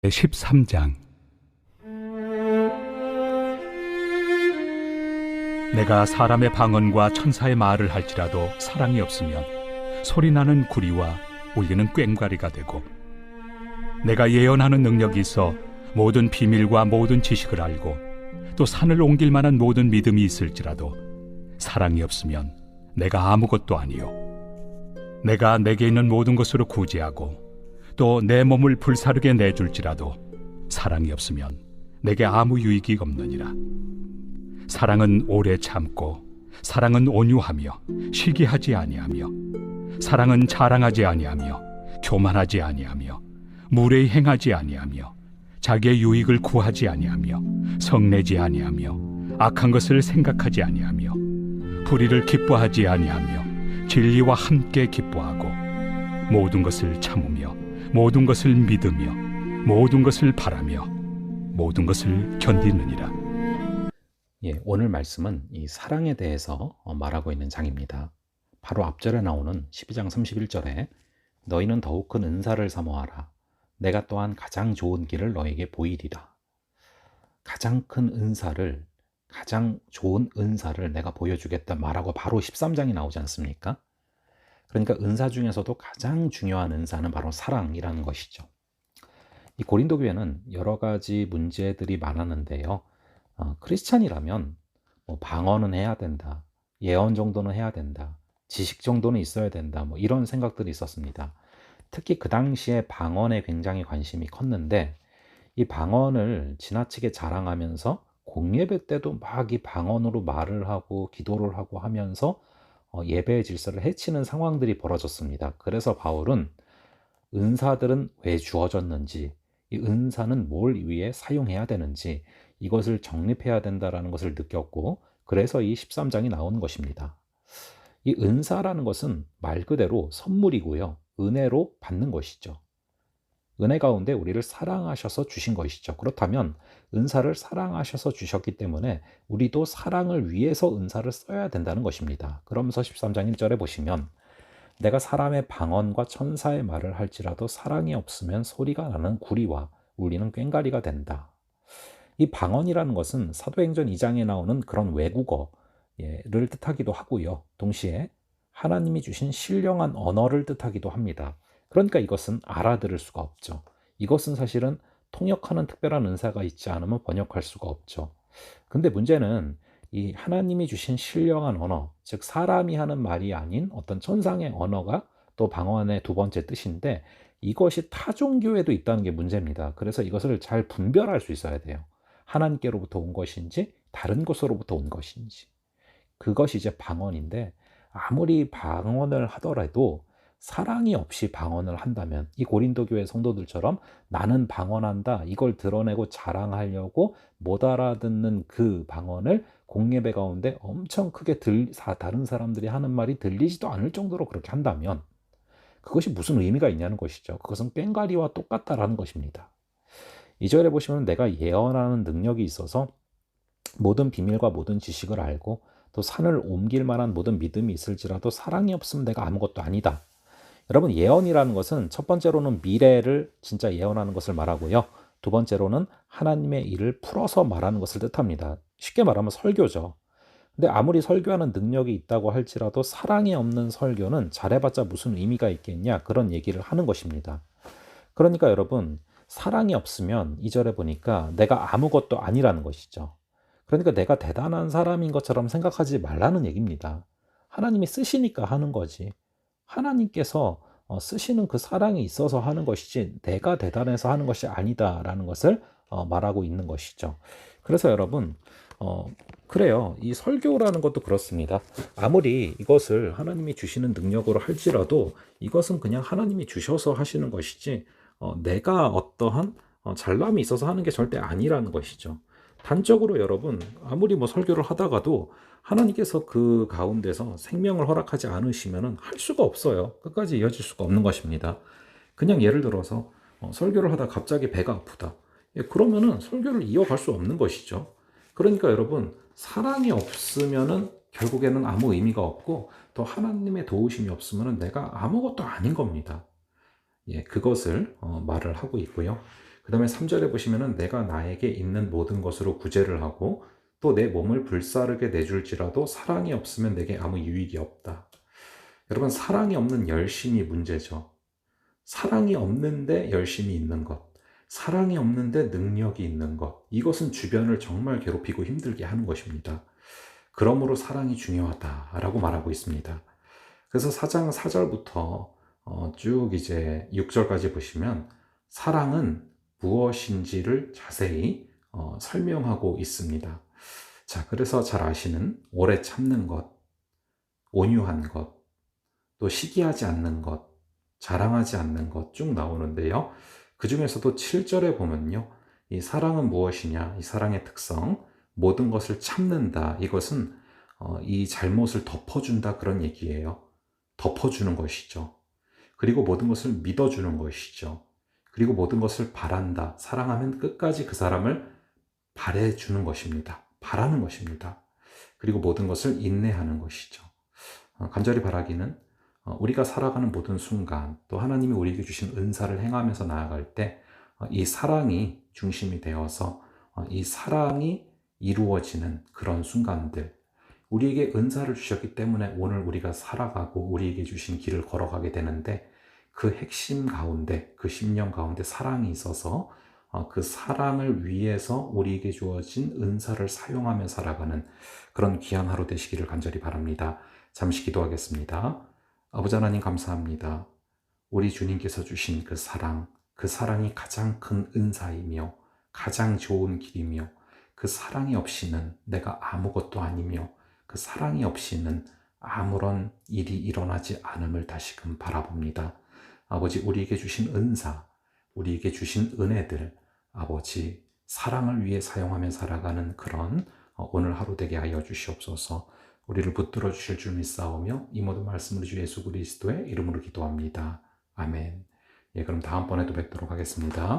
13장. 내가 사람의 방언과 천사의 말을 할지라도 사랑이 없으면 소리나는 구리와 울리는 꽹과리가 되고, 내가 예언하는 능력이 있어 모든 비밀과 모든 지식을 알고 또 산을 옮길 만한 모든 믿음이 있을지라도 사랑이 없으면 내가 아무것도 아니요, 내가 내게 있는 모든 것으로 구제하고 또 내 몸을 불사르게 내줄지라도 사랑이 없으면 내게 아무 유익이 없느니라. 사랑은 오래 참고, 사랑은 온유하며 시기하지 아니하며, 사랑은 자랑하지 아니하며 교만하지 아니하며 무례히 행하지 아니하며 자기의 유익을 구하지 아니하며 성내지 아니하며 악한 것을 생각하지 아니하며 불의를 기뻐하지 아니하며 진리와 함께 기뻐하고 모든 것을 참으며 모든 것을 믿으며 모든 것을 바라며 모든 것을 견디느니라. 오늘 말씀은 이 사랑에 대해서 말하고 있는 장입니다. 바로 앞절에 나오는 12장 31절에 너희는 더욱 큰 은사를 사모하라. 내가 또한 가장 좋은 길을 너에게 보이리라. 가장 큰 은사를, 가장 좋은 은사를 내가 보여주겠다 말하고 바로 13장이 나오지 않습니까? 그러니까 은사 중에서도 가장 중요한 은사는 바로 사랑이라는 것이죠. 이 고린도 교회는 여러 가지 문제들이 많았는데요. 크리스찬이라면 방언은 해야 된다, 예언 정도는 해야 된다, 지식 정도는 있어야 된다, 이런 생각들이 있었습니다. 특히 그 당시에 방언에 굉장히 관심이 컸는데, 이 방언을 지나치게 자랑하면서 공예배 때도 막 이 방언으로 말을 하고 기도를 하고 하면서 예배의 질서를 해치는 상황들이 벌어졌습니다. 그래서 바울은 은사들은 왜 주어졌는지, 이 은사는 뭘 위해 사용해야 되는지 이것을 정립해야 된다는 것을 느꼈고, 그래서 이 13장이 나오는 것입니다. 이 은사라는 것은 말 그대로 선물이고요, 은혜로 받는 것이죠. 은혜 가운데 우리를 사랑하셔서 주신 것이죠. 그렇다면 은사를 사랑하셔서 주셨기 때문에 우리도 사랑을 위해서 은사를 써야 된다는 것입니다. 그러면서 13장 1절에 보시면 내가 사람의 방언과 천사의 말을 할지라도 사랑이 없으면 소리가 나는 구리와 울리는 꽹과리가 된다. 이 방언이라는 것은 사도행전 2장에 나오는 그런 외국어를 뜻하기도 하고요, 동시에 하나님이 주신 신령한 언어를 뜻하기도 합니다. 그러니까 이것은 알아들을 수가 없죠. 이것은 사실은 통역하는 특별한 은사가 있지 않으면 번역할 수가 없죠. 근데 문제는 이 하나님이 주신 신령한 언어, 즉 사람이 하는 말이 아닌 어떤 천상의 언어가 또 방언의 두 번째 뜻인데, 이것이 타 종교에도 있다는 게 문제입니다. 그래서 이것을 잘 분별할 수 있어야 돼요. 하나님께로부터 온 것인지 다른 곳으로부터 온 것인지. 그것이 이제 방언인데, 아무리 방언을 하더라도 사랑이 없이 방언을 한다면, 이 고린도 교회 성도들처럼 나는 방언한다 이걸 드러내고 자랑하려고 못 알아듣는 그 방언을 공예배 가운데 엄청 크게 다른 사람들이 하는 말이 들리지도 않을 정도로 그렇게 한다면 그것이 무슨 의미가 있냐는 것이죠. 그것은 꽹과리와 똑같다라는 것입니다. 2절에 보시면 내가 예언하는 능력이 있어서 모든 비밀과 모든 지식을 알고 또 산을 옮길 만한 모든 믿음이 있을지라도 사랑이 없으면 내가 아무것도 아니다. 여러분, 예언이라는 것은 첫 번째로는 미래를 진짜 예언하는 것을 말하고요, 두 번째로는 하나님의 일을 풀어서 말하는 것을 뜻합니다. 쉽게 말하면 설교죠. 근데 아무리 설교하는 능력이 있다고 할지라도 사랑이 없는 설교는 잘해봤자 무슨 의미가 있겠냐, 그런 얘기를 하는 것입니다. 그러니까 여러분, 사랑이 없으면 2절에 보니까 내가 아무것도 아니라는 것이죠. 그러니까 내가 대단한 사람인 것처럼 생각하지 말라는 얘기입니다. 하나님이 쓰시니까 하는 거지. 하나님께서 쓰시는 그 사랑이 있어서 하는 것이지 내가 대단해서 하는 것이 아니다라는 것을 말하고 있는 것이죠. 그래서 여러분, 그래요. 이 설교라는 것도 그렇습니다. 아무리 이것을 하나님이 주시는 능력으로 할지라도 이것은 그냥 하나님이 주셔서 하시는 것이지 내가 어떠한 잘남이 있어서 하는 게 절대 아니라는 것이죠. 단적으로 여러분, 아무리 설교를 하다가도 하나님께서 그 가운데서 생명을 허락하지 않으시면 할 수가 없어요. 끝까지 이어질 수가 없는 것입니다. 그냥 예를 들어서 설교를 하다 갑자기 배가 아프다. 그러면은 설교를 이어갈 수 없는 것이죠. 그러니까 여러분, 사랑이 없으면은 결국에는 아무 의미가 없고, 또 하나님의 도우심이 없으면은 내가 아무것도 아닌 겁니다. 그것을 말을 하고 있고요. 그 다음에 3절에 보시면은 내가 나에게 있는 모든 것으로 구제를 하고 또 내 몸을 불사르게 내줄지라도 사랑이 없으면 내게 아무 유익이 없다. 여러분, 사랑이 없는 열심이 문제죠. 사랑이 없는데 열심이 있는 것, 사랑이 없는데 능력이 있는 것, 이것은 주변을 정말 괴롭히고 힘들게 하는 것입니다. 그러므로 사랑이 중요하다라고 말하고 있습니다. 그래서 4장 4절부터 쭉 이제 6절까지 보시면 사랑은 무엇인지를 자세히 설명하고 있습니다. 자, 그래서 잘 아시는 오래 참는 것, 온유한 것, 또 시기하지 않는 것, 자랑하지 않는 것 쭉 나오는데요. 그 중에서도 7절에 보면요. 이 사랑은 무엇이냐? 이 사랑의 특성, 모든 것을 참는다. 이것은 이 잘못을 덮어준다 그런 얘기예요. 덮어주는 것이죠. 그리고 모든 것을 믿어주는 것이죠. 그리고 모든 것을 바란다. 사랑하면 끝까지 그 사람을 바래주는 것입니다. 바라는 것입니다. 그리고 모든 것을 인내하는 것이죠. 간절히 바라기는 우리가 살아가는 모든 순간, 또 하나님이 우리에게 주신 은사를 행하면서 나아갈 때 이 사랑이 중심이 되어서 이 사랑이 이루어지는 그런 순간들, 우리에게 은사를 주셨기 때문에 오늘 우리가 살아가고 우리에게 주신 길을 걸어가게 되는데, 그 핵심 가운데, 그 심령 가운데 사랑이 있어서 그 사랑을 위해서 우리에게 주어진 은사를 사용하며 살아가는 그런 귀한 하루 되시기를 간절히 바랍니다. 잠시 기도하겠습니다. 아버지 하나님, 감사합니다. 우리 주님께서 주신 그 사랑이 가장 큰 은사이며 가장 좋은 길이며, 그 사랑이 없이는 내가 아무것도 아니며 그 사랑이 없이는 아무런 일이 일어나지 않음을 다시금 바라봅니다. 아버지, 우리에게 주신 은사, 우리에게 주신 은혜들, 아버지 사랑을 위해 사용하며 살아가는 그런 오늘 하루 되게 하여 주시옵소서. 우리를 붙들어 주실 줄 믿사오며 이 모든 말씀을 주 예수 그리스도의 이름으로 기도합니다. 아멘. 예, 그럼 다음번에도 뵙도록 하겠습니다.